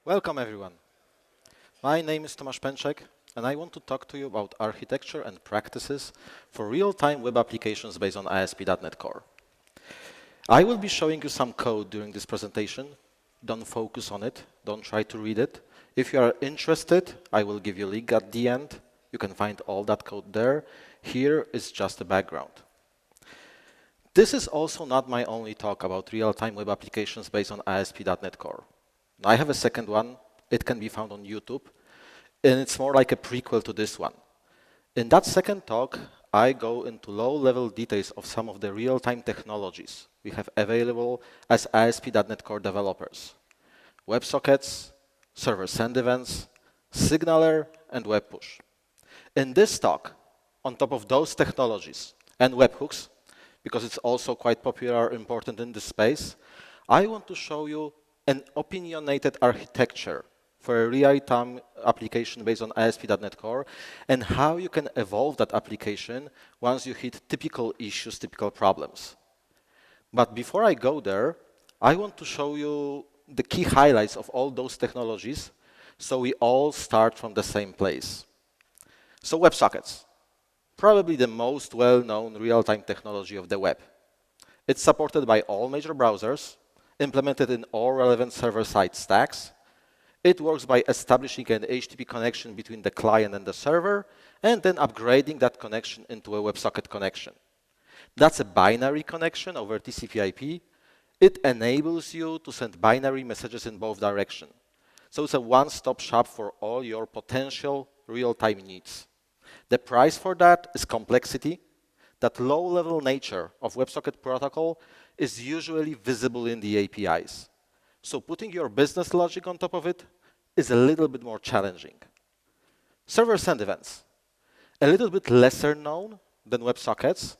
Welcome everyone. My name is Tomasz Pęczek and I want to talk to you about architecture and practices for real-time web applications based on ASP.NET Core. I will be showing you some code during this presentation. Don't focus on it, don't try to read it. If you are interested, I will give you a link at the end. You can find all that code there. Here is just the background. This is also not my only talk about real-time web applications based on ASP.NET Core. I have a second one. It can be found on YouTube, and it's more like a prequel to this one. In that second talk, I go into low-level details of some of the real-time technologies we have available as ASP.NET Core developers. WebSockets, server-send events, signaler, and webpush. In this talk, on top of those technologies and webhooks, because it's also quite popular, important in this space, I want to show you an opinionated architecture for a real-time application based on ASP.NET Core and how you can evolve that application once you hit typical issues, typical problems. But before I go there, I want to show you the key highlights of all those technologies so we all start from the same place. So WebSockets, probably the most well-known real-time technology of the web. It's supported by all major browsers, implemented in all relevant server-side stacks. It works by establishing an HTTP connection between the client and the server, and then upgrading that connection into a WebSocket connection. That's a binary connection over TCP/IP. It enables you to send binary messages in both directions. So it's a one-stop shop for all your potential real-time needs. The price for that is complexity. That low-level nature of WebSocket protocol is usually visible in the APIs. So putting your business logic on top of it is a little bit more challenging. Server-send events, a little bit lesser known than WebSockets.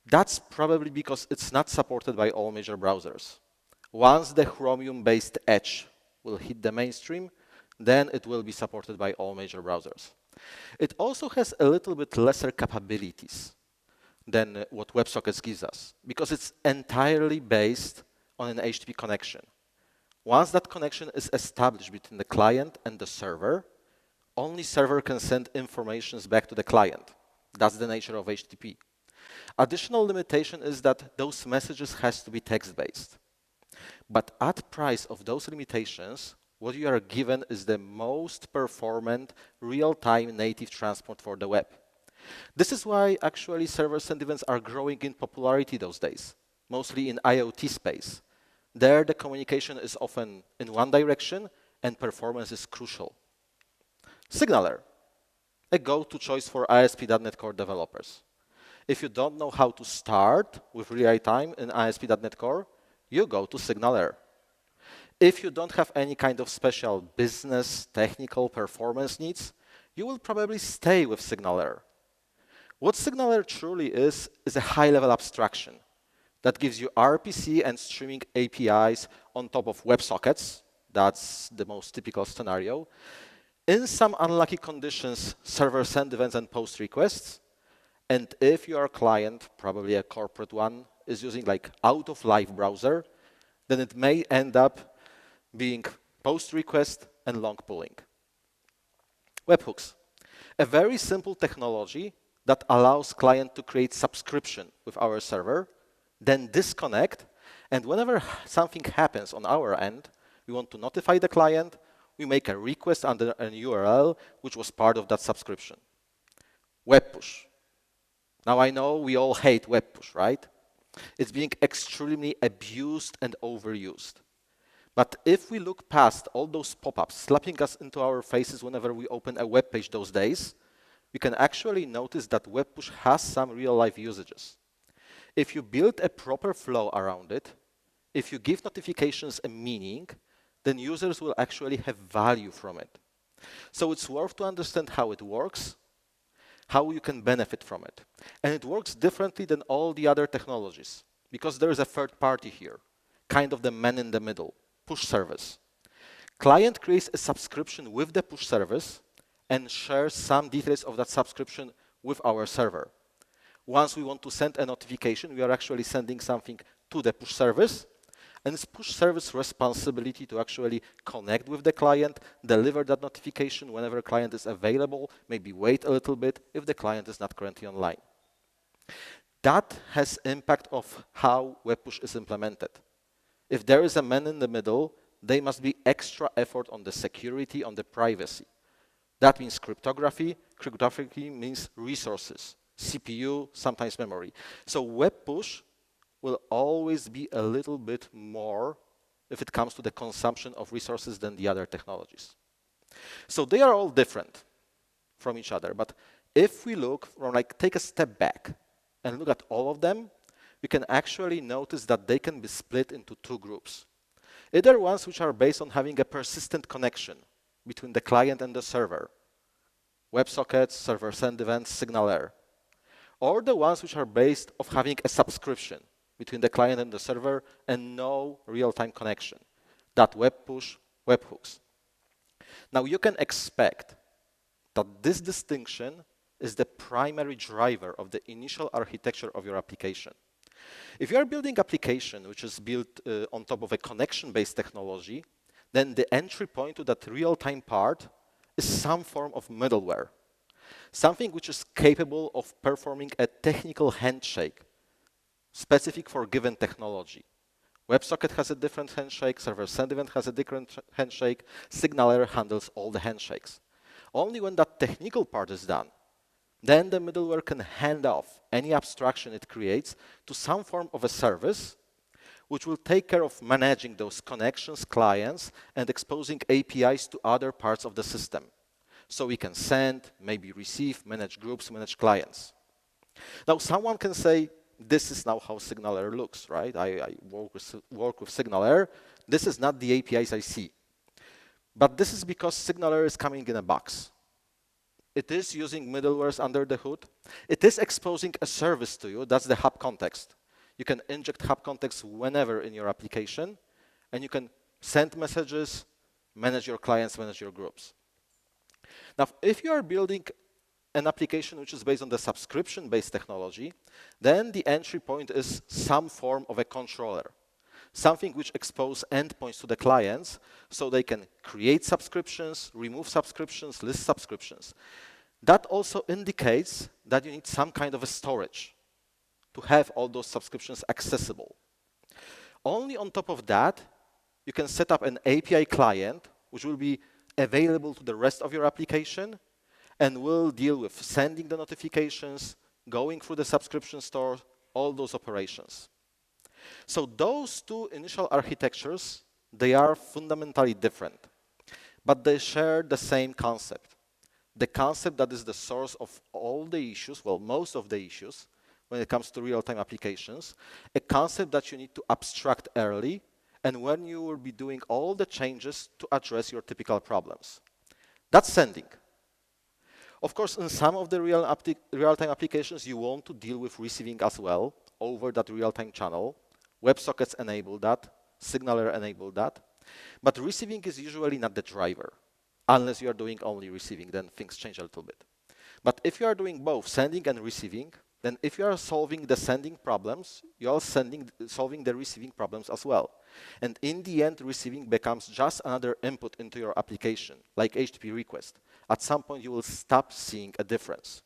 That's probably because it's not supported by all major browsers. Once the Chromium-based Edge will hit the mainstream, then it will be supported by all major browsers. It also has a little bit lesser capabilities than what WebSockets gives us, because it's entirely based on an HTTP connection. Once that connection is established between the client and the server, only server can send informations back to the client. That's the nature of HTTP. Additional limitation is that those messages has to be text-based. But at price of those limitations, what you are given is the most performant real-time native transport for the web. This is why actually server-send events are growing in popularity those days, mostly in IoT space. There, the communication is often in one direction and performance is crucial. Signaler, a go-to choice for ASP.NET Core developers. If you don't know how to start with real-time in ASP.NET Core, you go to Signaler. If you don't have any kind of special business, technical, performance needs, you will probably stay with Signaler. What Signaler truly is a high-level abstraction that gives you RPC and streaming APIs on top of WebSockets. That's the most typical scenario. In some unlucky conditions, server-send events and post requests. And if your client, probably a corporate one, is using like out-of-life browser, then it may end up being post request and long pulling. Webhooks, a very simple technology that allows client to create subscription with our server, then disconnect, and whenever something happens on our end, we want to notify the client, we make a request under an URL which was part of that subscription. Webpush. Now I know we all hate webpush, right? It's being extremely abused and overused. But if we look past all those pop-ups slapping us into our faces whenever we open a web page those days, we can actually notice that webpush has some real-life usages. If you build a proper flow around it, if you give notifications a meaning, then users will actually have value from it. So it's worth to understand how it works, how you can benefit from it. And it works differently than all the other technologies, because there is a third party here, kind of the man in the middle, push service. Client creates a subscription with the push service and shares some details of that subscription with our server. Once we want to send a notification, we are actually sending something to the push service, and it's push service responsibility to actually connect with the client, deliver that notification whenever a client is available, maybe wait a little bit if the client is not currently online. That has impact of how web push is implemented. If there is a man in the middle, there must be extra effort on the security, on the privacy. That means cryptography. Cryptography means resources, CPU, sometimes memory. So web push will always be a little bit more if it comes to the consumption of resources than the other technologies. So they are all different from each other. But if we look from take a step back and look at all of them, we can actually notice that they can be split into two groups. Either ones which are based on having a persistent connection between the client and the server, WebSockets, server-send events, SignalR, or the ones which are based on having a subscription between the client and the server and no real-time connection, that web push, webhooks. Now you can expect that this distinction is the primary driver of the initial architecture of your application. If you are building an application which is built on top of a connection-based technology, then the entry point to that real-time part is some form of middleware, something which is capable of performing a technical handshake specific for given technology. WebSocket has a different handshake, server-send event has a different handshake, SignalR handles all the handshakes. Only when that technical part is done, then the middleware can hand off any abstraction it creates to some form of a service which will take care of managing those connections, clients, and exposing APIs to other parts of the system. So we can send, maybe receive, manage groups, manage clients. Now someone can say, this is now how SignalR looks, right? I work with SignalR. This is not the APIs I see. But this is because SignalR is coming in a box. It is using middlewares under the hood. It is exposing a service to you. That's the hub context. You can inject hub context whenever in your application, and you can send messages, manage your clients, manage your groups. Now, if you are building an application which is based on the subscription-based technology, then the entry point is some form of a controller, something which exposes endpoints to the clients so they can create subscriptions, remove subscriptions, list subscriptions. That also indicates that you need some kind of a storage to have all those subscriptions accessible. Only on top of that, you can set up an API client which will be available to the rest of your application and will deal with sending the notifications, going through the subscription store, all those operations. So those two initial architectures, they are fundamentally different, but they share the same concept. The concept that is the source of all the issues, well, most of the issues, when it comes to real-time applications, a concept that you need to abstract early and when you will be doing all the changes to address your typical problems. That's sending. Of course, in some of the real-time applications, you want to deal with receiving as well over that real-time channel. WebSockets enable that, SignalR enable that. But receiving is usually not the driver, unless you are doing only receiving, then things change a little bit. But if you are doing both sending and receiving, then if you are solving the sending problems, you are solving the receiving problems as well. And in the end, receiving becomes just another input into your application, like HTTP request. At some point, you will stop seeing a difference.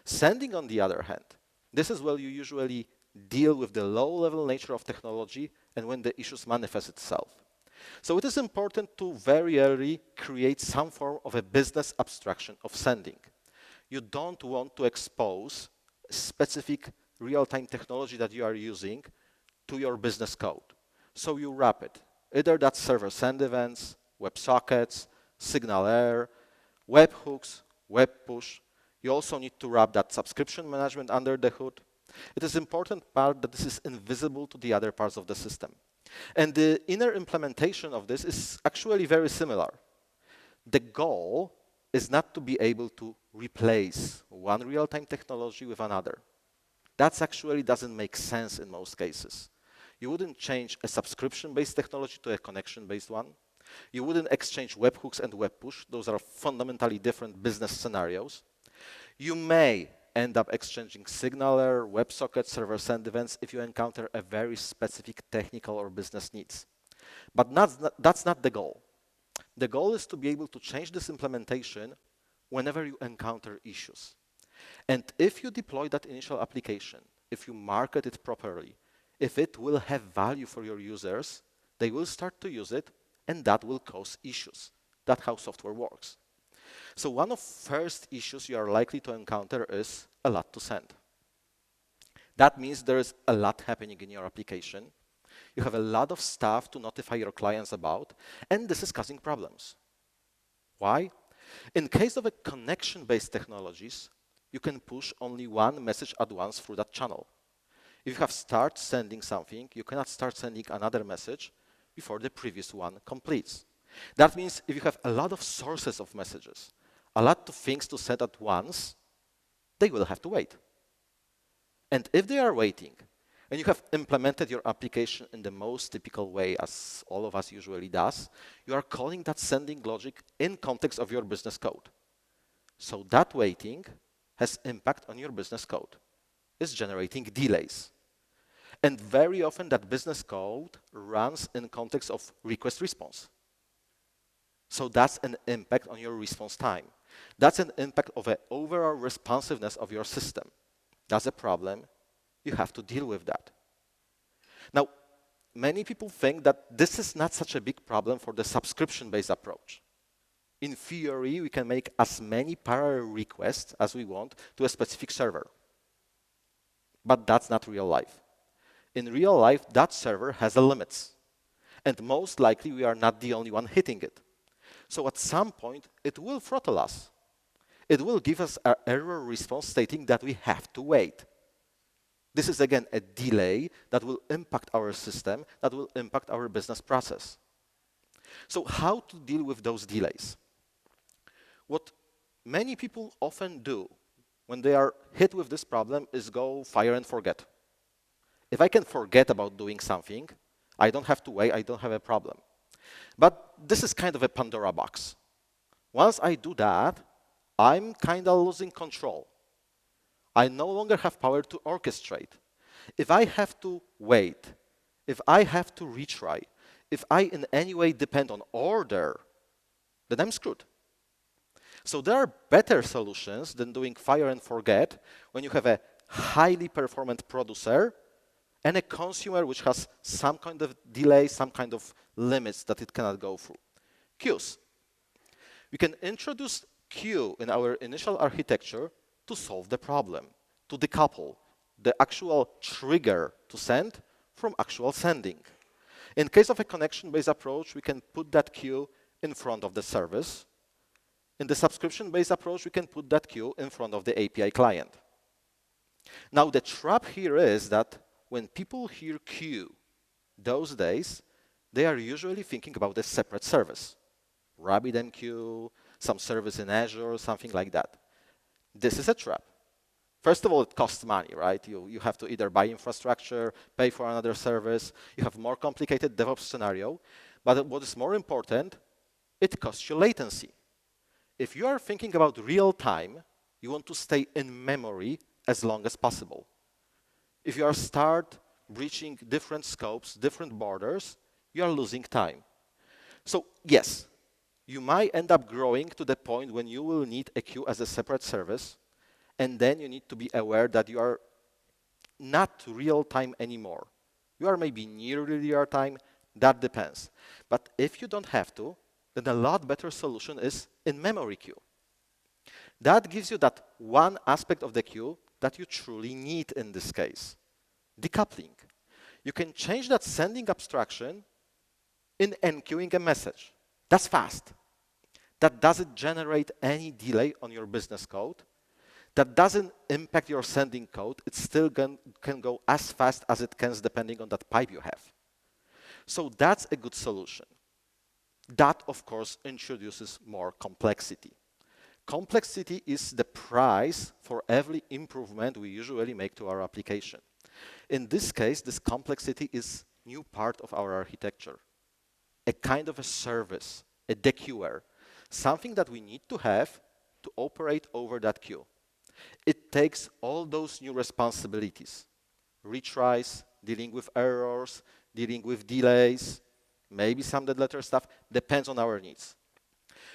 Sending, on the other hand, this is where you usually deal with the low-level nature of technology and when the issues manifest itself. So it is important to very early create some form of a business abstraction of sending. You don't want to expose specific real-time technology that you are using to your business code. So you wrap it. Either that's server-send events, WebSockets, SignalR, webhooks, web push. You also need to wrap that subscription management under the hood. It is important part that this is invisible to the other parts of the system. And the inner implementation of this is actually very similar. The goal is not to be able to replace one real-time technology with another. That actually doesn't make sense in most cases. You wouldn't change a subscription-based technology to a connection-based one. You wouldn't exchange webhooks and web push. Those are fundamentally different business scenarios. You may end up exchanging signaler, WebSockets, server-send events if you encounter a very specific technical or business needs. But that's not the goal. The goal is to be able to change this implementation whenever you encounter issues. And if you deploy that initial application, if you market it properly, if it will have value for your users, they will start to use it, and that will cause issues. That's how software works. So one of the first issues you are likely to encounter is a lot to send. That means there is a lot happening in your application. You have a lot of stuff to notify your clients about, and this is causing problems. Why? In case of a connection-based technologies, you can push only one message at once through that channel. If you have started sending something, you cannot start sending another message before the previous one completes. That means if you have a lot of sources of messages, a lot of things to send at once, they will have to wait. And if they are waiting, and you have implemented your application in the most typical way, as all of us usually does, you are calling that sending logic in context of your business code. So that waiting has impact on your business code. It's generating delays. And very often that business code runs in context of request response. So that's an impact on your response time. That's an impact of the overall responsiveness of your system. That's a problem. You have to deal with that. Now, many people think that this is not such a big problem for the subscription-based approach. In theory, we can make as many parallel requests as we want to a specific server. But that's not real life. In real life, that server has a limits. And most likely, we are not the only one hitting it. So at some point, it will throttle us. It will give us an error response stating that we have to wait. This is, again, a delay that will impact our system, that will impact our business process. So how to deal with those delays? What many people often do when they are hit with this problem is go fire and forget. If I can forget about doing something, I don't have to wait, I don't have a problem. But this is kind of a Pandora box. Once I do that, I'm kind of losing control. I no longer have power to orchestrate. If I have to wait, if I have to retry, if I in any way depend on order, then I'm screwed. So there are better solutions than doing fire and forget when you have a highly performant producer and a consumer which has some kind of delay, some kind of limits that it cannot go through. Queues. We can introduce queue in our initial architecture to solve the problem, to decouple the actual trigger to send from actual sending. In case of a connection-based approach, we can put that queue in front of the service. In the subscription-based approach, we can put that queue in front of the API client. Now, the trap here is that when people hear queue, those days, they are usually thinking about a separate service. RabbitMQ, some service in Azure, something like that. This is a trap. First of all, it costs money, right? You have to either buy infrastructure, pay for another service. You have more complicated DevOps scenario. But what is more important, it costs you latency. If you are thinking about real time, you want to stay in memory as long as possible. If you are start breaching different scopes, different borders, you are losing time. So yes, you might end up growing to the point when you will need a queue as a separate service, and then you need to be aware that you are not real time anymore. You are maybe near real time, that depends. But if you don't have to, then a lot better solution is in-memory queue. That gives you that one aspect of the queue that you truly need in this case, decoupling. You can change that sending abstraction in enqueuing a message. That's fast. That doesn't generate any delay on your business code. That doesn't impact your sending code. It still can go as fast as it can depending on that pipe you have. So that's a good solution. That, of course, introduces more complexity. Complexity is the price for every improvement we usually make to our application. In this case, this complexity is a new part of our architecture, a kind of a service, a dequeuer, something that we need to have to operate over that queue. It takes all those new responsibilities, retries, dealing with errors, dealing with delays, maybe some dead letter stuff, depends on our needs.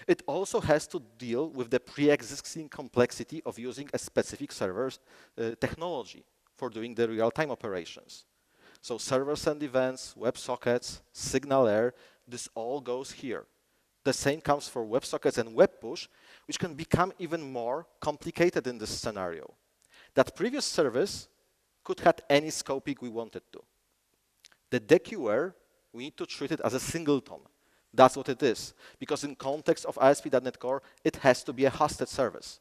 It also has to deal with the pre-existing complexity of using a specific server's technology for doing the real-time operations. So servers and events, WebSockets, SignalAir, this all goes here. The same comes for WebSockets and WebPush, which can become even more complicated in this scenario. That previous service could have any scoping we wanted to. The DQR, we need to treat it as a singleton. That's what it is. Because in context of ASP.NET Core, it has to be a hosted service.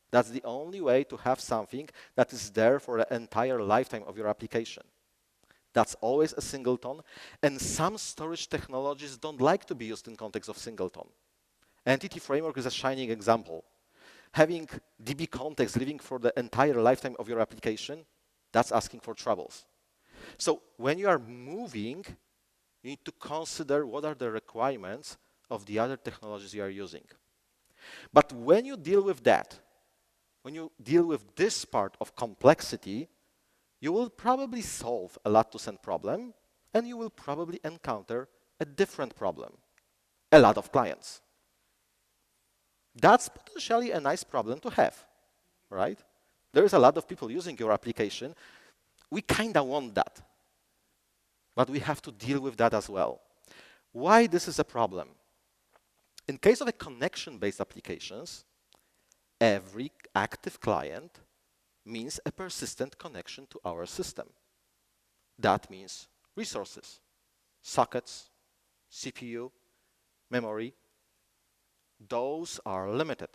That's the only way to have something that is there for the entire lifetime of your application. That's always a singleton. And some storage technologies don't like to be used in context of singleton. Entity Framework is a shining example. Having DB context living for the entire lifetime of your application, that's asking for troubles. So when you are moving, you need to consider what are the requirements of the other technologies you are using. But when you deal with that, when you deal with this part of complexity, you will probably solve a lot to send problem, and you will probably encounter a different problem, a lot of clients. That's potentially a nice problem to have, right? There is a lot of people using your application. We kind of want that, but we have to deal with that as well. Why this is a problem? In case of a connection-based applications, every active client means a persistent connection to our system. That means resources, sockets, CPU, memory. Those are limited.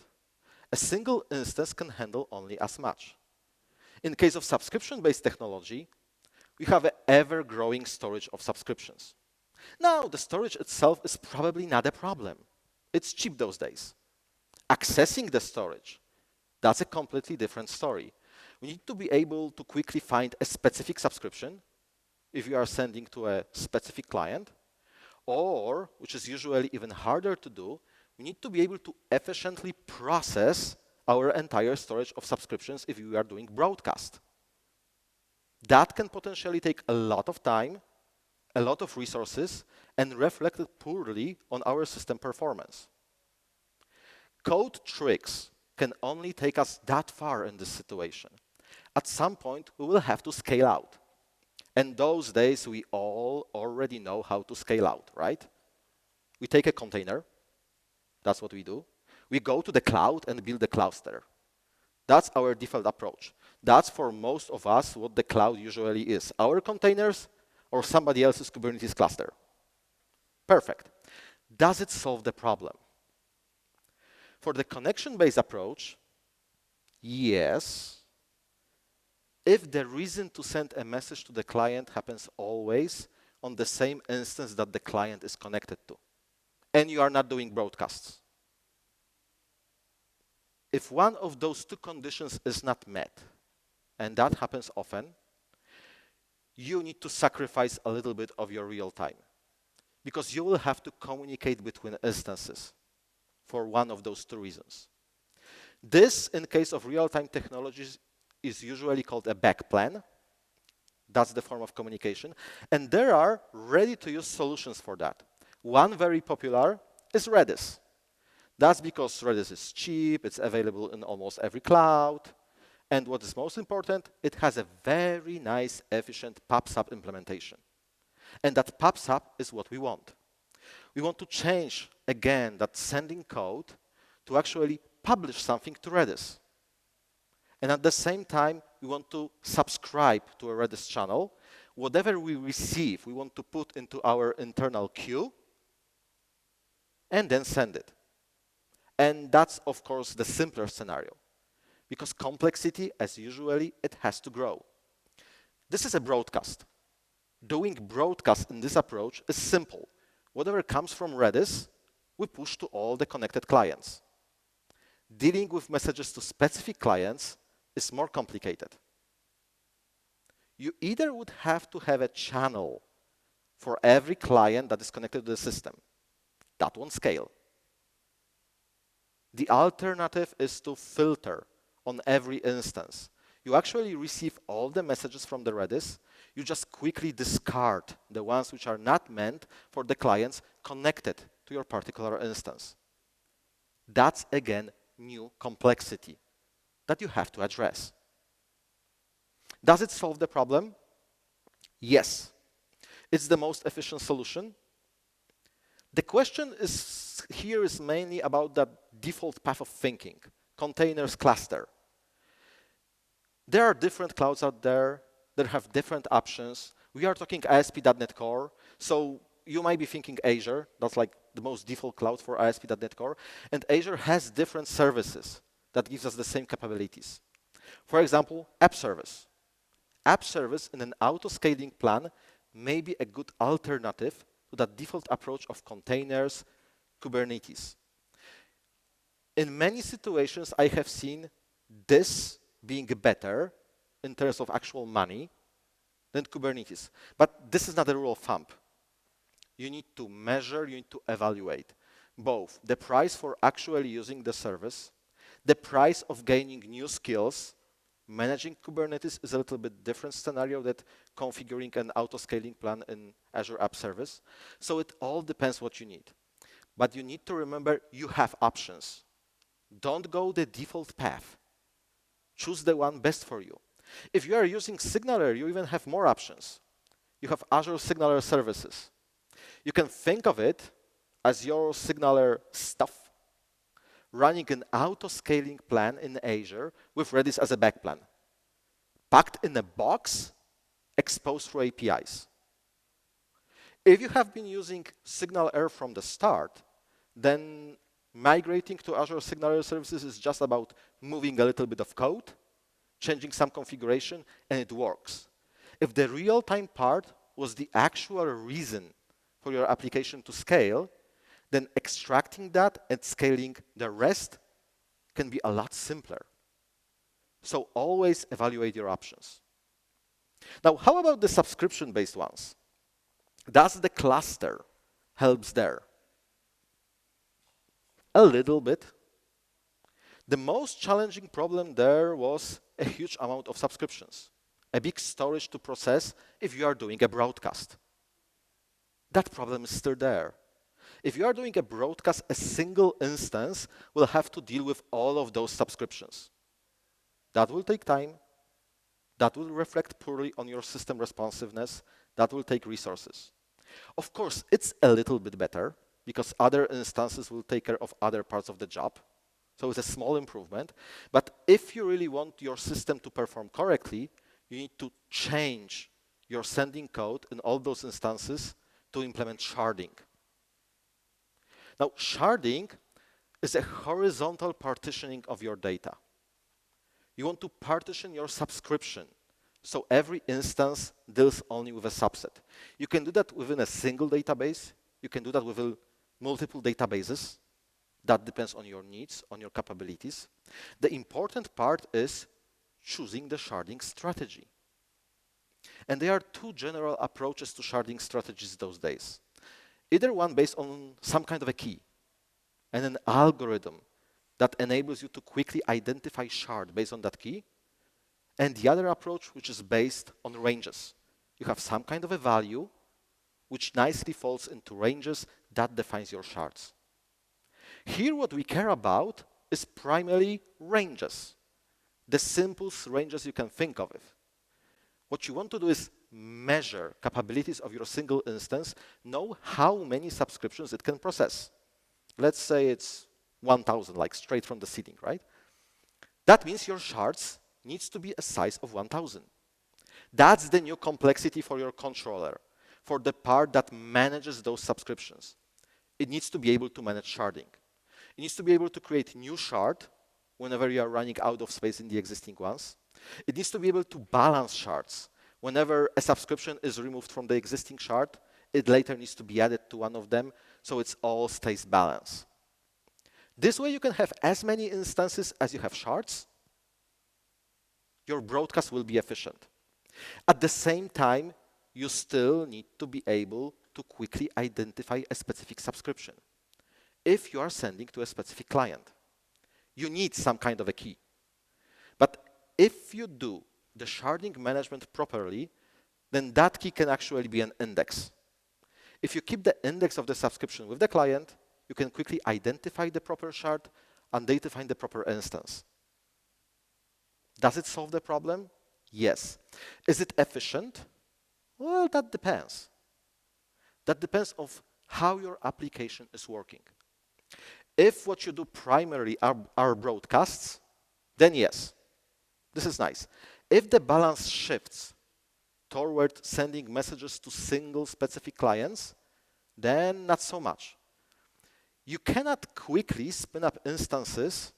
A single instance can handle only as much. In case of subscription-based technology, we have an ever-growing storage of subscriptions. Now, the storage itself is probably not a problem. It's cheap those days. Accessing the storage, that's a completely different story. We need to be able to quickly find a specific subscription if you are sending to a specific client, or, which is usually even harder to do, we need to be able to efficiently process our entire storage of subscriptions if we are doing broadcast. That can potentially take a lot of time, a lot of resources, and reflect poorly on our system performance. Code tricks can only take us that far in this situation. At some point, we will have to scale out. And those days, we all already know how to scale out, right? We take a container. That's what we do. We go to the cloud and build a cluster. That's our default approach. That's for most of us what the cloud usually is. Our containers or somebody else's Kubernetes cluster. Perfect. Does it solve the problem? For the connection-based approach, yes. If the reason to send a message to the client happens always on the same instance that the client is connected to, and you are not doing broadcasts. If one of those two conditions is not met, and that happens often, you need to sacrifice a little bit of your real time, because you will have to communicate between instances for one of those two reasons. This, in case of real-time technologies, is usually called a backplan. That's the form of communication. And there are ready-to-use solutions for that. One very popular is Redis. That's because Redis is cheap, it's available in almost every cloud, and what is most important, it has a very nice, efficient PubSub implementation. And that PubSub is what we want. We want to change, again, that sending code to actually publish something to Redis. And at the same time, we want to subscribe to a Redis channel. Whatever we receive, we want to put into our internal queue and then send it. And that's, of course, the simpler scenario. Because complexity, as usually, it has to grow. This is a broadcast. Doing broadcast in this approach is simple. Whatever comes from Redis, we push to all the connected clients. Dealing with messages to specific clients is more complicated. You either would have to have a channel for every client that is connected to the system. That won't scale. The alternative is to filter on every instance. You actually receive all the messages from the Redis. You just quickly discard the ones which are not meant for the clients connected to your particular instance. That's, again, new complexity that you have to address. Does it solve the problem? Yes. It's the most efficient solution. The question here is mainly about that default path of thinking, containers cluster. There are different clouds out there that have different options. We are talking ASP.NET Core, so you might be thinking Azure. That's like the most default cloud for ASP.NET Core. And Azure has different services that gives us the same capabilities. For example, app service. App service in an auto-scaling plan may be a good alternative to that default approach of containers, Kubernetes. In many situations, I have seen this being better in terms of actual money than Kubernetes. But this is not a rule of thumb. You need to measure, you need to evaluate both the price for actually using the service, the price of gaining new skills. Managing Kubernetes is a little bit different scenario than configuring an auto-scaling plan in Azure App Service. So it all depends what you need. But you need to remember you have options. Don't go the default path. Choose the one best for you. If you are using Signaler, you even have more options. You have Azure Signaler services. You can think of it as your Signaler stuff, running an auto-scaling plan in Azure with Redis as a backplan, packed in a box, exposed through APIs. If you have been using Signaler from the start, then migrating to Azure Signaler services is just about moving a little bit of code, changing some configuration, and it works. If the real-time part was the actual reason for your application to scale, then extracting that and scaling the rest can be a lot simpler. So always evaluate your options. Now, how about the subscription-based ones? Does the cluster helps there? A little bit. The most challenging problem there was a huge amount of subscriptions, a big storage to process if you are doing a broadcast. That problem is still there. If you are doing a broadcast, a single instance will have to deal with all of those subscriptions. That will take time. That will reflect poorly on your system responsiveness. That will take resources. Of course, it's a little bit better because other instances will take care of other parts of the job. So it's a small improvement. But if you really want your system to perform correctly, you need to change your sending code in all those instances to implement sharding. Now, sharding is a horizontal partitioning of your data. You want to partition your subscription, so every instance deals only with a subset. You can do that within a single database. You can do that within multiple databases. That depends on your needs, on your capabilities. The important part is choosing the sharding strategy. And there are two general approaches to sharding strategies those days. Either one based on some kind of a key and an algorithm that enables you to quickly identify shard based on that key, and the other approach which is based on ranges. You have some kind of a value which nicely falls into ranges that defines your shards. Here what we care about is primarily ranges, the simplest ranges you can think of it. What you want to do is measure capabilities of your single instance, know how many subscriptions it can process. Let's say it's 1,000, like straight from the ceiling, right? That means your shards needs to be a size of 1,000. That's the new complexity for your controller, for the part that manages those subscriptions. It needs to be able to manage sharding. It needs to be able to create new shard whenever you are running out of space in the existing ones. It needs to be able to balance shards. Whenever a subscription is removed from the existing shard, it later needs to be added to one of them, so it all stays balanced. This way you can have as many instances as you have shards. Your broadcast will be efficient. At the same time, you still need to be able to quickly identify a specific subscription. If you are sending to a specific client, you need some kind of a key. if you do the sharding management properly, then that key can actually be an index. If you keep the index of the subscription with the client, you can quickly identify the proper shard and define the proper instance. Does it solve the problem? Yes. Is it efficient? Well, that depends. That depends on how your application is working. If what you do primarily are broadcasts, then yes, this is nice. If the balance shifts toward sending messages to single specific clients, then not so much. You cannot quickly spin up instances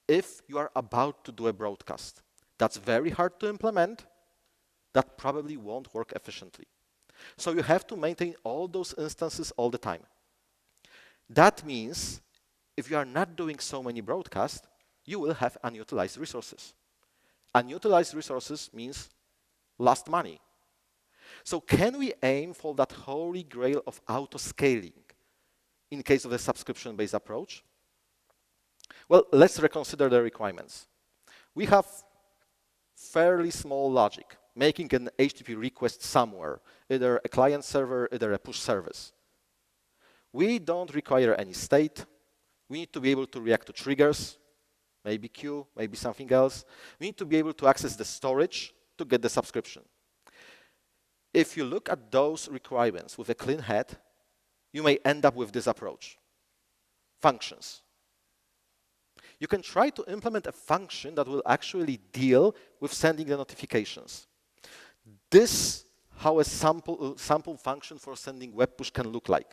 if you are about to do a broadcast. That's very hard to implement. That probably won't work efficiently. So you have to maintain all those instances all the time. That means if you are not doing so many broadcasts, you will have unutilized resources. Unutilized resources means lost money. So can we aim for that holy grail of auto-scaling in case of the subscription-based approach? Well, let's reconsider the requirements. We have fairly small logic, making an HTTP request somewhere, either a client server, either a push service. We don't require any state. We need to be able to react to triggers, maybe queue, maybe something else. We need to be able to access the storage to get the subscription. If you look at those requirements with a clean head, you may end up with this approach. Functions. You can try to implement a function that will actually deal with sending the notifications. This how a sample function for sending web push can look like.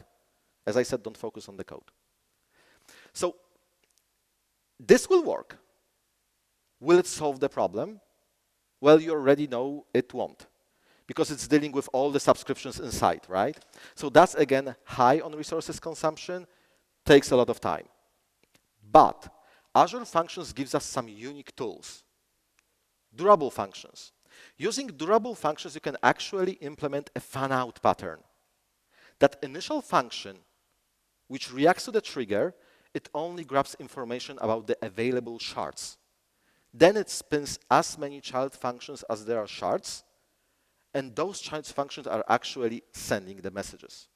As I said, don't focus on the code. So this will work. Will it solve the problem? Well, you already know it won't, because it's dealing with all the subscriptions inside, right? So that's, again, high on resources consumption, takes a lot of time. But Azure Functions gives us some unique tools. Durable functions. Using durable functions, you can actually implement a fan-out pattern. That initial function, which reacts to the trigger, it only grabs information about the available shards. Then it spins as many child functions as there are shards, and those child functions are actually sending the messages.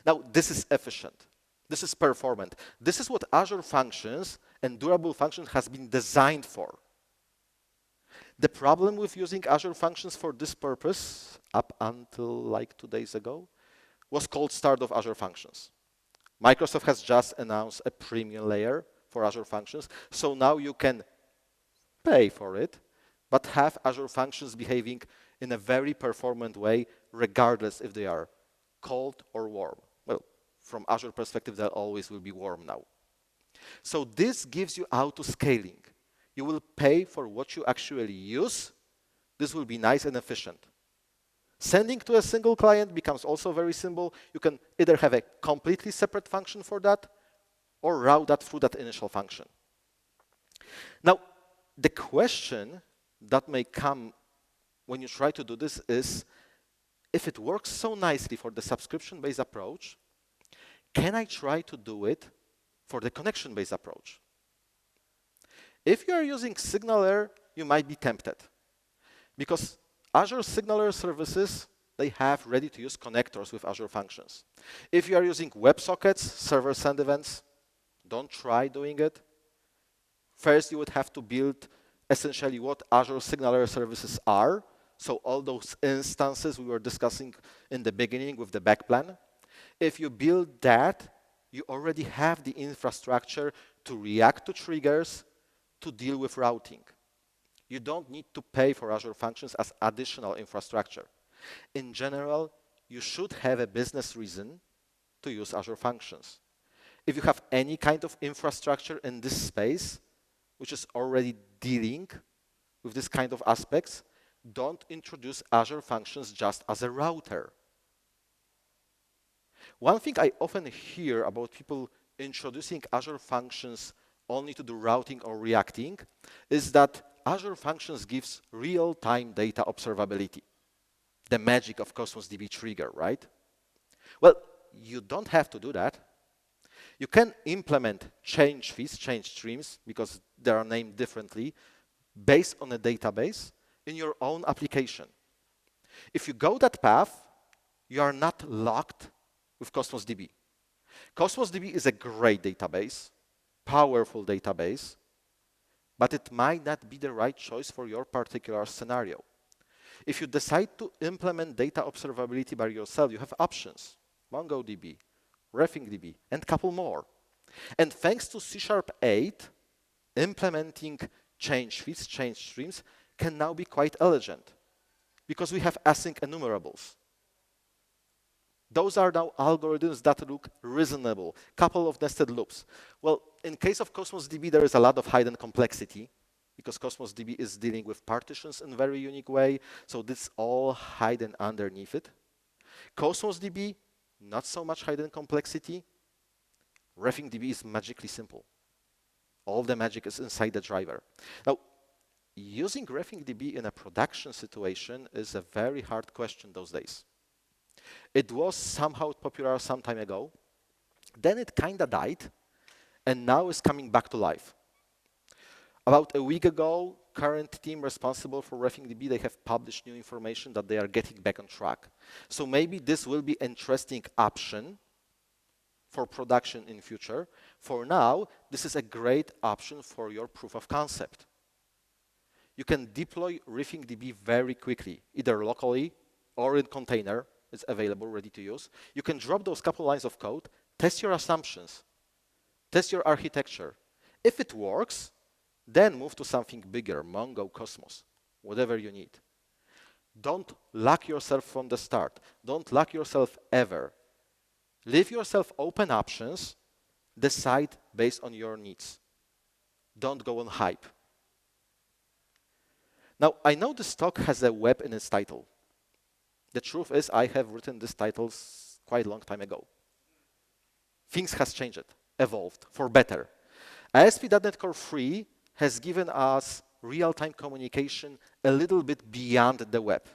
Now, this is efficient. This is performant. This is what Azure Functions and durable functions has been designed for. The problem with using Azure Functions for this purpose, up until like 2 days ago, was cold start of Azure Functions. Microsoft has just announced a premium layer for Azure Functions, so now you can pay for it, but have Azure Functions behaving in a very performant way, regardless if they are cold or warm. Well, from Azure perspective, they always will be warm now. So this gives you auto-scaling. You will pay for what you actually use. This will be nice and efficient. Sending to a single client becomes also very simple. You can either have a completely separate function for that or route that through that initial function. Now, the question that may come when you try to do this is, if it works so nicely for the subscription-based approach, can I try to do it for the connection-based approach? If you are using Signaler, you might be tempted, because Azure Signaler services, they have ready-to-use connectors with Azure Functions. If you are using WebSockets, server-send events, don't try doing it. First, you would have to build essentially what Azure Signaler services are, so all those instances we were discussing in the beginning with the backplan. If you build that, you already have the infrastructure to react to triggers, to deal with routing. You don't need to pay for Azure Functions as additional infrastructure. In general, you should have a business reason to use Azure Functions. If you have any kind of infrastructure in this space, which is already dealing with this kind of aspects, don't introduce Azure Functions just as a router. One thing I often hear about people introducing Azure Functions only to do routing or reacting is that Azure Functions gives real-time data observability. The magic of Cosmos DB trigger, right? Well, you don't have to do that. You can implement change feeds, change streams, because they are named differently, based on a database in your own application. If you go that path, you are not locked with Cosmos DB. Cosmos DB is a great database, powerful database, but it might not be the right choice for your particular scenario. If you decide to implement data observability by yourself, you have options: MongoDB, RefingDB, and a couple more. And thanks to C#8, implementing change feeds, change streams can now be quite elegant because we have async enumerables. Those are now algorithms that look reasonable, couple of nested loops. Well, in case of Cosmos DB, there is a lot of hidden complexity because Cosmos DB is dealing with partitions in a very unique way, so this all hidden underneath it. Cosmos DB, not so much hidden complexity. RefingDB is magically simple. All the magic is inside the driver. Now, using RefingDB in a production situation is a very hard question those days. It was somehow popular some time ago, then it kind of died, and now it's coming back to life. About a week ago, current team responsible for RefingDB, they have published new information that they are getting back on track. So maybe this will be an interesting option for production in future. For now, this is a great option for your proof of concept. You can deploy RefingDB very quickly, either locally or in container. It's available, ready to use. You can drop those couple lines of code, test your assumptions, test your architecture. If it works, then move to something bigger, Mongo, Cosmos, whatever you need. Don't lock yourself from the start. Don't lock yourself ever. Leave yourself open options. Decide based on your needs. Don't go on hype. Now, I know this talk has a web in its title. The truth is, I have written these titles quite a long time ago. Things has changed, evolved, for better. ASP.NET Core 3 has given us real-time communication a little bit beyond the web.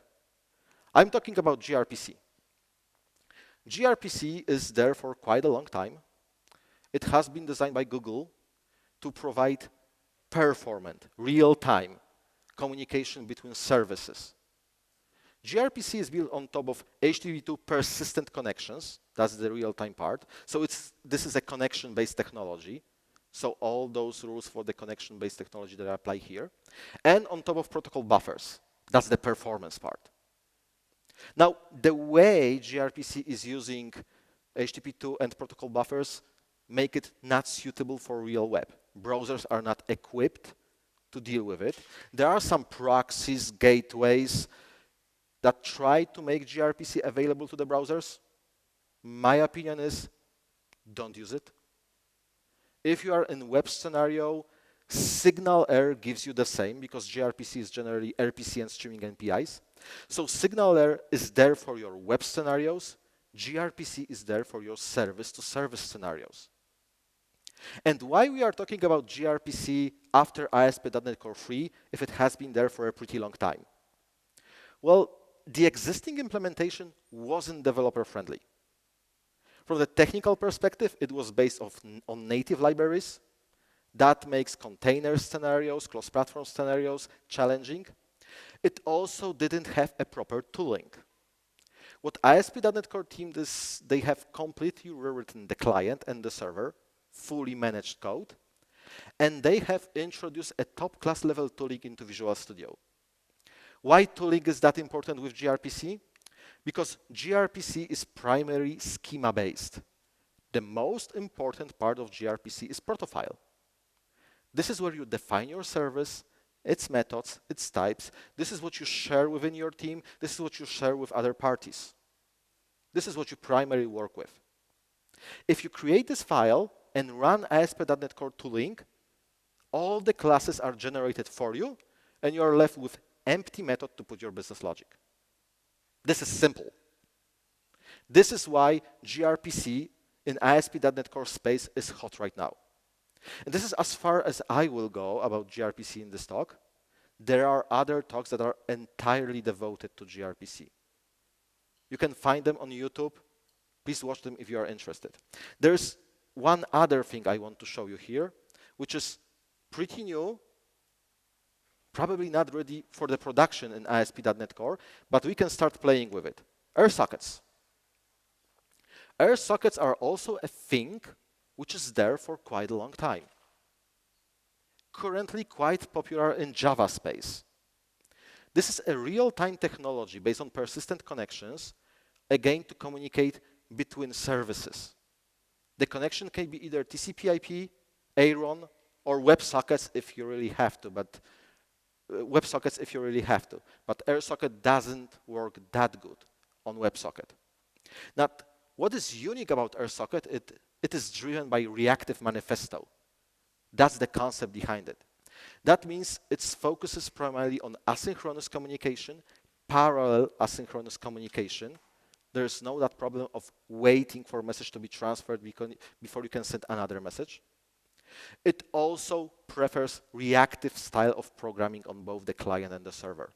I'm talking about gRPC. gRPC is there for quite a long time. It has been designed by Google to provide performant, real-time communication between services. gRPC is built on top of HTTP2 persistent connections. That's the real-time part. So this is a connection-based technology. So all those rules for the connection-based technology that apply here. And on top of protocol buffers. That's the performance part. Now, the way gRPC is using HTTP2 and protocol buffers make it not suitable for real web. Browsers are not equipped to deal with it. There are some proxies, gateways, that try to make gRPC available to the browsers. My opinion is, don't use it. If you are in web scenario, signal error gives you the same because gRPC is generally RPC and streaming APIs. So signal error is there for your web scenarios. gRPC is there for your service-to-service scenarios. And why we are talking about gRPC after ASP.NET Core 3 if it has been there for a pretty long time? Well, the existing implementation wasn't developer-friendly. From the technical perspective, it was based on native libraries. That makes container scenarios, cross-platform scenarios challenging. It also didn't have a proper tooling. What ASP.NET Core team does, they have completely rewritten the client and the server, fully managed code, and they have introduced a top-class level tooling into Visual Studio. Why tooling is that important with gRPC? Because gRPC is primarily schema-based. The most important part of gRPC is protofile. This is where you define your service, its methods, its types. This is what you share within your team. This is what you share with other parties. This is what you primarily work with. If you create this file and run ASP.NET Core tooling, all the classes are generated for you, and you are left with empty method to put your business logic. This is simple. This is why gRPC in ASP.NET Core space is hot right now. And this is as far as I will go about gRPC in this talk. There are other talks that are entirely devoted to gRPC. You can find them on YouTube. Please watch them if you are interested. There's one other thing I want to show you here, which is pretty new. Probably not ready for the production in ASP.NET Core, but we can start playing with it. Sockets. Sockets are also a thing which is there for quite a long time. Currently quite popular in Java space. This is a real-time technology based on persistent connections, again to communicate between services. The connection can be either TCP/IP, Aaron, or WebSockets if you really have to, but WebSockets if you really have to. But AirSocket doesn't work that good on WebSocket. Now, what is unique about AirSocket? It is driven by reactive manifesto. That's the concept behind it. That means it focuses primarily on asynchronous communication, parallel asynchronous communication. There's no that problem of waiting for a message to be transferred before you can send another message. It also prefers reactive style of programming on both the client and the server.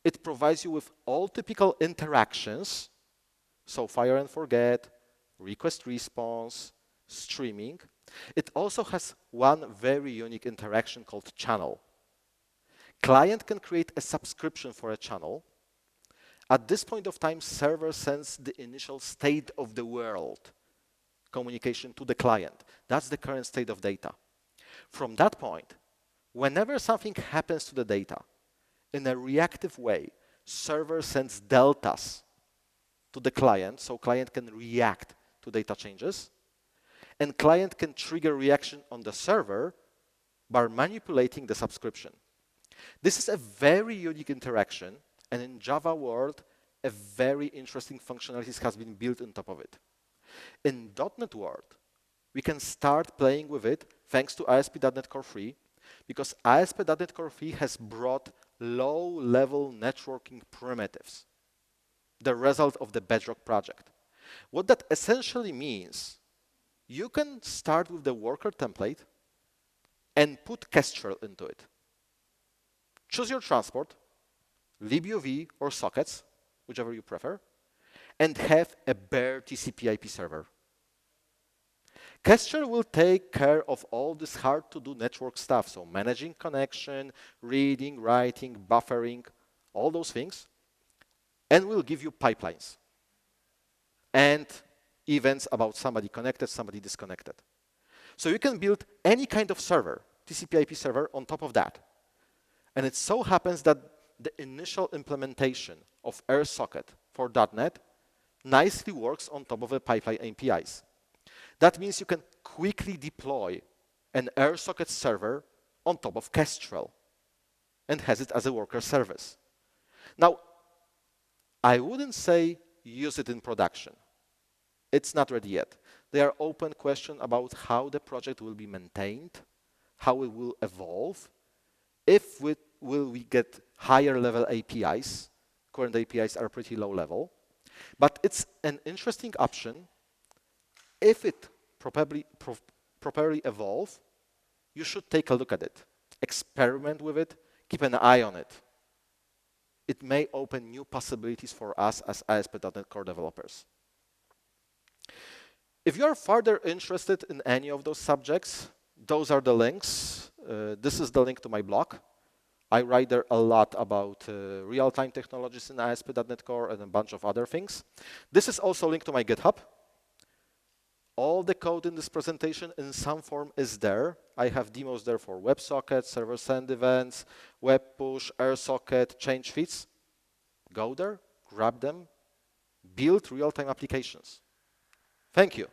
It provides you with all typical interactions, so fire and forget, request response, streaming. It also has one very unique interaction called channel. Client can create a subscription for a channel. At this point of time, server sends the initial state of the world communication to the client. That's the current state of data. From that point, whenever something happens to the data, in a reactive way, server sends deltas to the client, so client can react to data changes, and client can trigger reaction on the server by manipulating the subscription. This is a very unique interaction, and in Java world, a very interesting functionalities has been built on top of it. In .NET world, we can start playing with it thanks to ASP.NET Core 3, because ASP.NET Core 3 has brought low-level networking primitives, the result of the Bedrock project. What that essentially means, you can start with the worker template and put Kestrel into it. Choose your transport, libuv or sockets, whichever you prefer, and have a bare TCP/IP server. Kestrel will take care of all this hard-to-do network stuff, so managing connection, reading, writing, buffering, all those things, and will give you pipelines and events about somebody connected, somebody disconnected. So you can build any kind of server, TCP/IP server, on top of that. And it so happens that the initial implementation of AirSocket for .NET nicely works on top of the pipeline APIs. That means you can quickly deploy an AirSocket server on top of Kestrel and has it as a worker service. Now, I wouldn't say use it in production. It's not ready yet. There are open questions about how the project will be maintained, how it will evolve, if will we get higher level APIs. Current APIs are pretty low level. But it's an interesting option. If it properly evolves, you should take a look at it. Experiment with it. Keep an eye on it. It may open new possibilities for us as ASP.NET Core developers. If you are further interested in any of those subjects, those are the links. This is the link to my blog. I write there a lot about real-time technologies in ASP.NET Core and a bunch of other things. This is also linked to my GitHub. All the code in this presentation in some form is there. I have demos there for WebSockets, server send events, web push, AirSocket, change feeds. Go there, grab them, build real-time applications. Thank you.